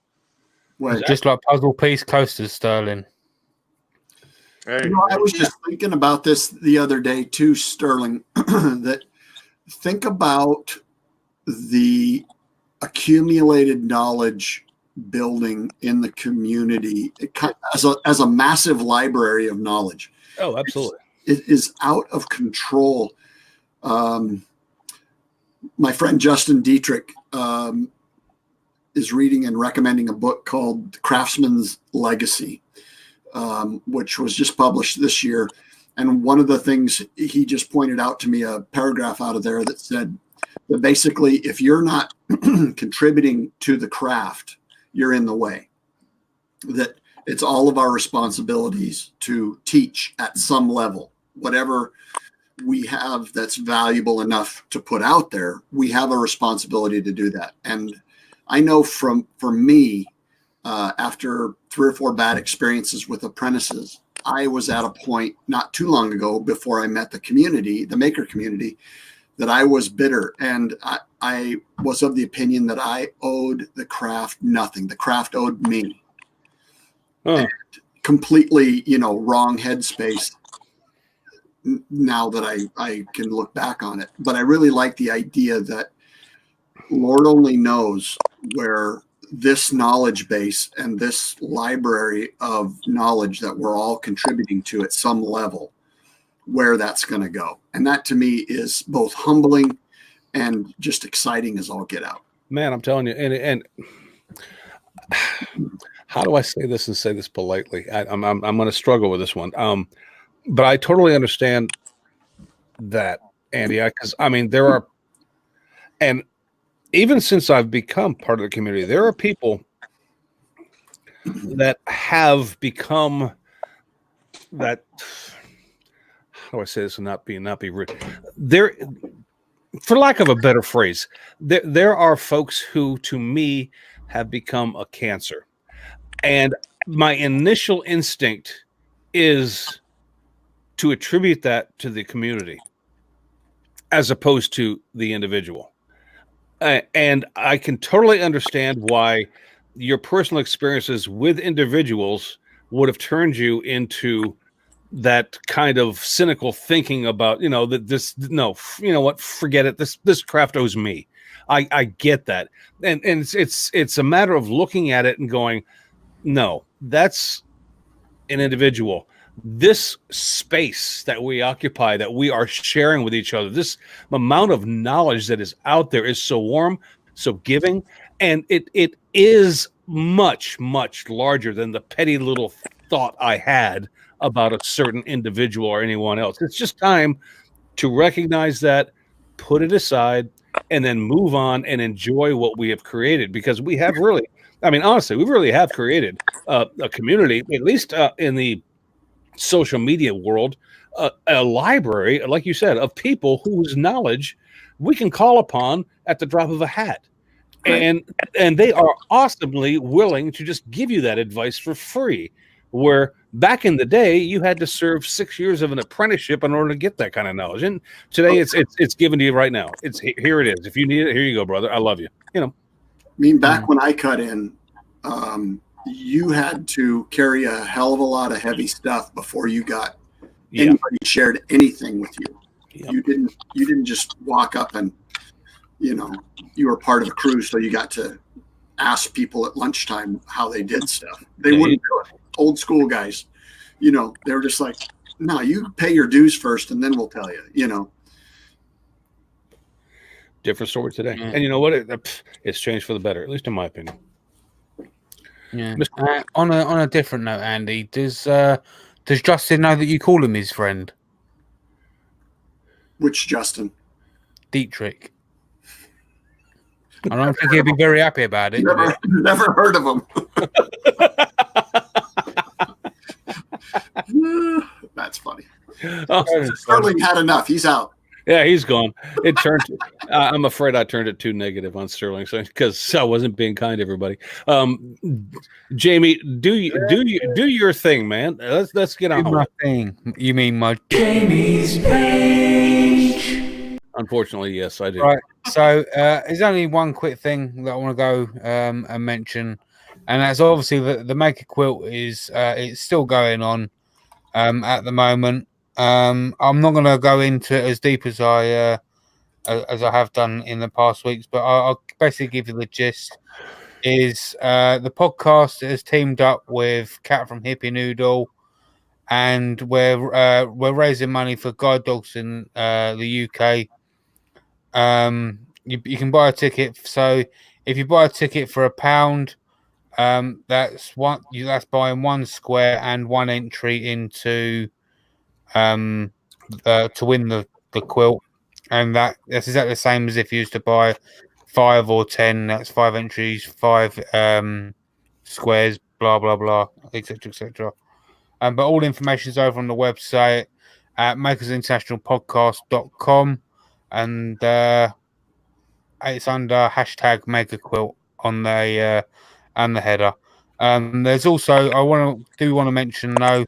Well, just like puzzle piece coasters, Sterling. Hey, I was just thinking about this the other day too, Sterling. That think about the accumulated knowledge building in the community as a massive library of knowledge. Oh, absolutely. It is out of control. My friend Justin Dietrich is reading and recommending a book called The Craftsman's Legacy, which was just published this year. And one of the things he just pointed out to me, a paragraph out of there that said that basically, if you're not contributing to the craft, you're in the way. That it's all of our responsibilities to teach at some level, whatever we have that's valuable enough to put out there, we have a responsibility to do that. And I know for me, after 3 or 4 bad experiences with apprentices, I was at a point not too long ago before I met the community, the maker community, that I was bitter. And I was of the opinion that I owed the craft nothing. The craft owed me. And completely, wrong headspace now that I can look back on it. But I really like the idea that Lord only knows where this knowledge base and this library of knowledge that we're all contributing to at some level, where that's going to go. And that to me is both humbling and just exciting as all get out. Man, I'm telling you, and how do I say this and say this politely? I'm going to struggle with this one. But I totally understand that, Andy, because there are, and even since I've become part of the community, there are people that have become that, how do I say this and not be rude? There, for lack of a better phrase, there are folks who, to me, have become a cancer. And my initial instinct is to attribute that to the community as opposed to the individual. And I can totally understand why your personal experiences with individuals would have turned you into that kind of cynical thinking about, forget it. This craft owes me. I get that. And it's a matter of looking at it and going, no, that's an individual. This space that we occupy, that we are sharing with each other, this amount of knowledge that is out there is so warm, so giving, and it is much, much larger than the petty little thought I had about a certain individual or anyone else. It's just time to recognize that, put it aside, and then move on and enjoy what we have created, because we have really, honestly, we really have created a community, at least in the social media world, a library, like you said, of people whose knowledge we can call upon at the drop of a hat. Right. And they are awesomely willing to just give you that advice for free, where back in the day you had to serve 6 years of an apprenticeship in order to get that kind of knowledge. And today it's given to you right now. It's here it is. If you need it, here you go, brother. I love you. Back when I cut in, you had to carry a hell of a lot of heavy stuff before you got anybody shared anything with you. Yep. You didn't just walk up and, you were part of a crew, so you got to ask people at lunchtime how they did stuff. They wouldn't do it. Old school guys, they were just like, no, you pay your dues first and then we'll tell you, Different story today. And you know what? It's changed for the better, at least in my opinion. Yeah. On a different note, Andy, does Justin know that you call him his friend? Which Justin? Dietrich. I don't think he'd be very happy about it. Never heard of him. That's funny. Sterling had enough. He's out. Yeah, he's gone. It turned. I'm afraid I turned it too negative on Sterling, because I wasn't being kind to everybody. Jamie, do your thing, man. Let's get on. My thing. You mean my Jamie's page? Unfortunately, yes, I do. Right. So there's only one quick thing that I want to go and mention, and that's obviously the Maker Quilt is it's still going on at the moment. I'm not going to go into it as deep as I have done in the past weeks, but I'll basically give you the gist. Is the podcast has teamed up with Cat from Hippie Noodle, and we're raising money for guide dogs in the UK. You can buy a ticket. So if you buy a ticket for £1, that's buying one square and one entry into to win the quilt, and that's exactly the same as if you used to buy 5 or 10. That's 5 entries, 5 squares, blah blah blah, etc etc. But all information is over on the website at makersinternationalpodcast.com, and it's under hashtag Maker Quilt on the and the header. There's also I want to mention though,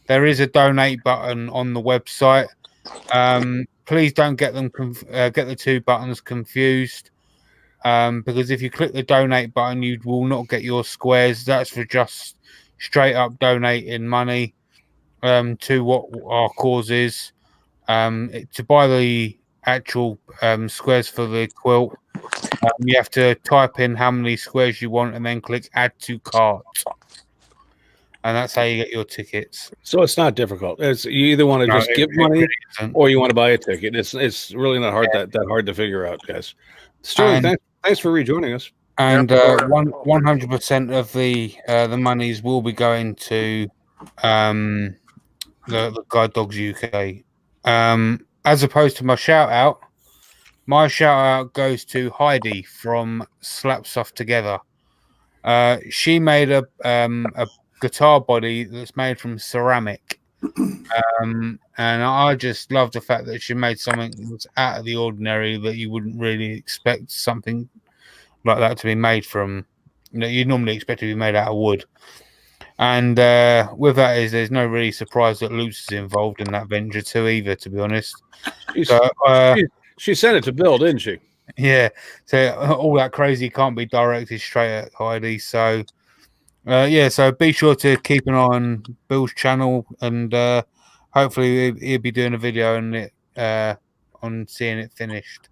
there is a donate button on the website. Please don't get the two buttons confused, because if you click the donate button, you will not get your squares. That's for just straight up donating money to what our cause is. To buy the actual squares for the quilt, you have to type in how many squares you want and then click add to cart. And that's how you get your tickets. So it's not difficult. You either want to just give money or you want to buy a ticket. It's really not hard that hard to figure out, guys. Sterling, thanks for rejoining us. And 100% of the monies will be going to the Guide Dogs UK. As opposed to my shout out goes to Heidi from Slap Stuff Together. She made a guitar body that's made from ceramic, And I just love the fact that she made something that's out of the ordinary that you wouldn't really expect something like that to be made from. You'd normally expect it to be made out of wood. And with that there's no really surprise that Luce is involved in that venture too either, to be honest. She sent it to Bill, didn't she? Yeah. So all that crazy can't be directed straight at Heidi. So so be sure to keep an eye on Bill's channel, and hopefully he'll be doing a video on it on seeing it finished.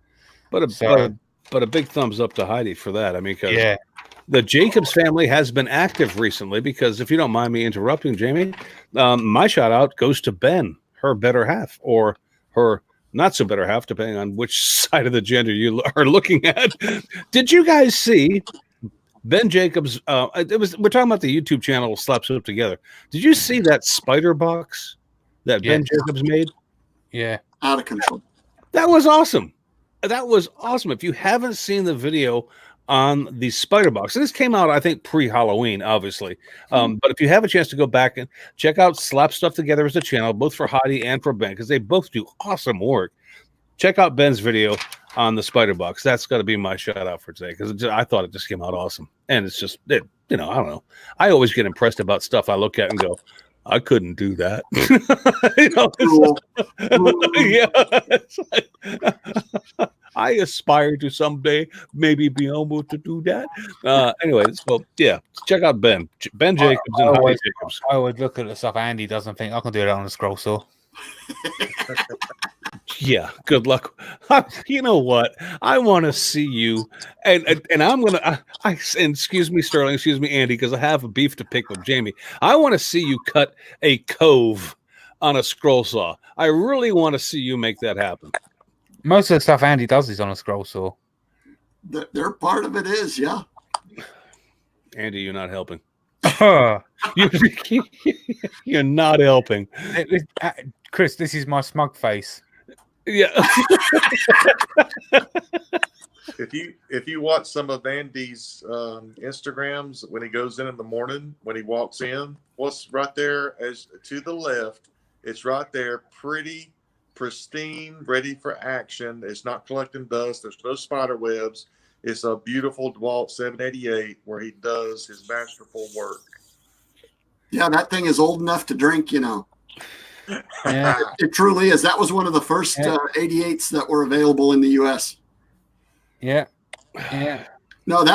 But a big thumbs up to Heidi for that. I mean, because the Jacobs family has been active recently, because if you don't mind me interrupting, Jamie, my shout out goes to Ben, her better half, or her not so better half, depending on which side of the gender you are looking at. Did you guys see Ben Jacobs? We're talking about the YouTube channel Slaps Up Together. Did you see that spider box that Ben Jacobs made? Yeah, out of control. That was awesome. That was awesome. If you haven't seen the video on the spider box, and this came out, I think, pre-Halloween, obviously. But if you have a chance to go back and check out Slap Stuff Together as a channel, both for Heidi and for Ben, because they both do awesome work. Check out Ben's video on the spider box. That's got to be my shout out for today, because I thought it just came out awesome. And it's just, I don't know. I always get impressed about stuff I look at and go, I couldn't do that. It's like, I aspire to someday maybe be able to do that. Anyway, so check out Ben Jacobs and Heidi Jacobs. I would look at the stuff Andy does and think I can do it on a scroll saw. Yeah, good luck. You know what? I want to see you, and I'm gonna. And excuse me, Sterling. Excuse me, Andy, because I have a beef to pick with Jamie. I want to see you cut a cove on a scroll saw. I really want to see you make that happen. Most of the stuff Andy does is on a scroll saw. Their part of it is, yeah. Andy, you're not helping. You're not helping. Chris, this is my smug face. Yeah. If you watch some of Andy's Instagrams when he goes in the morning, when he walks in, what's right there as to the left? It's right there, pretty pristine, ready for action. It's not collecting dust. There's no spider webs. It's a beautiful DeWalt 788 where he does his masterful work. Yeah, that thing is old enough to drink, Yeah. It truly is. That was one of the first 88s that were available in the U.S. Yeah. No,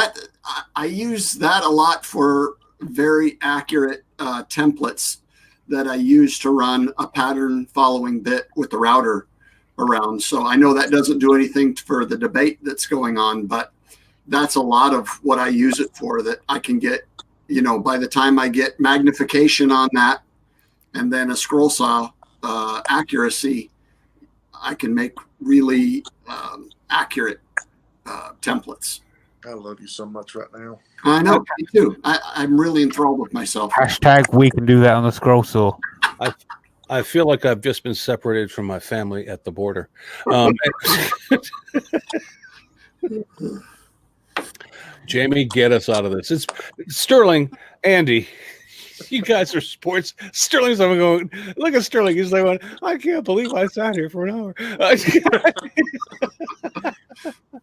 I use that a lot for very accurate templates that I use to run a pattern following bit with the router around. So I know that doesn't do anything for the debate that's going on, but that's a lot of what I use it for, that I can get, by the time I get magnification on that and then a scroll saw accuracy, I can make really accurate templates. I love you so much right now. I know, me too. I'm really enthralled with myself. # we can do that on the scroll saw. I feel like I've just been separated from my family at the border. Jamie, get us out of this. It's Sterling, Andy. You guys are sports. Sterling's going, look at Sterling. He's like, I can't believe I sat here for an hour.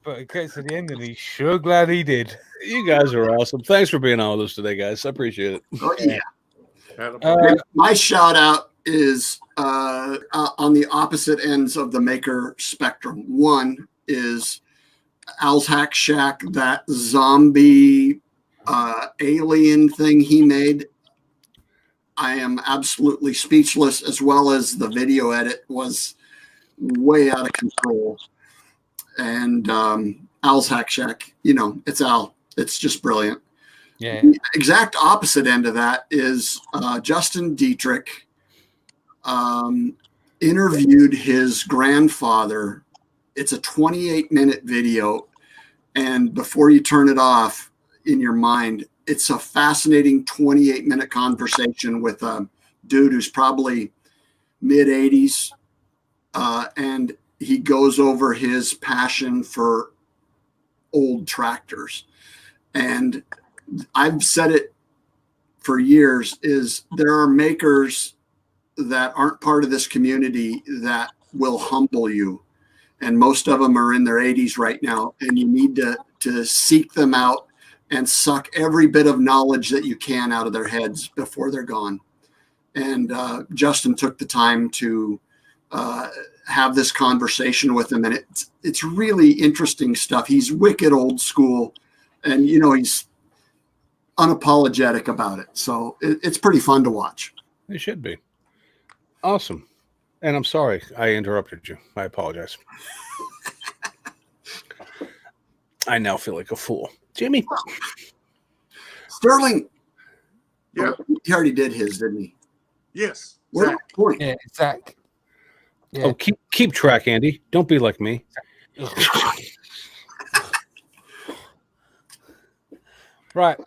But it gets to the end, and he's sure glad he did. You guys are awesome. Thanks for being on with us today, guys. I appreciate it. Oh, yeah. My shout out is on the opposite ends of the maker spectrum. One is Al's Hack Shack, that zombie alien thing he made. I am absolutely speechless, as well as the video edit was way out of control. And Al's Hack Shack, it's Al. It's just brilliant. Yeah. The exact opposite end of that is Justin Dietrich interviewed his grandfather. It's a 28-minute video. And before you turn it off in your mind, it's a fascinating 28-minute conversation with a dude who's probably mid-80s. And he goes over his passion for old tractors. And I've said it for years, is there are makers that aren't part of this community that will humble you. And most of them are in their 80s right now. And you need to seek them out and suck every bit of knowledge that you can out of their heads before they're gone. And Justin took the time to have this conversation with him. And it's really interesting stuff. He's wicked old school. And, you know, he's unapologetic about it. So it's pretty fun to watch. It should be. Awesome. And I'm sorry I interrupted you. I apologize. I now feel like a fool. Jimmy. Sterling. Yeah. He already did his, didn't he? Yes. What point? Yeah, Zach. Yeah. Oh, keep track, Andy. Don't be like me. Right.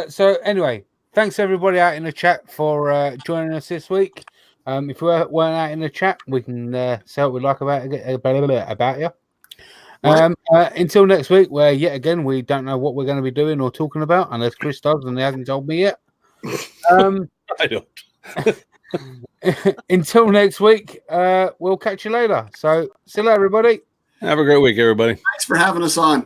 So anyway, thanks everybody out in the chat for joining us this week. If we weren't out in the chat, we can say what we like about you. Until next week, where yet again we don't know what we're going to be doing or talking about, unless Chris does, and he hasn't told me yet. I don't. Until next week, we'll catch you later. So, see you later, everybody. Have a great week, everybody. Thanks for having us on.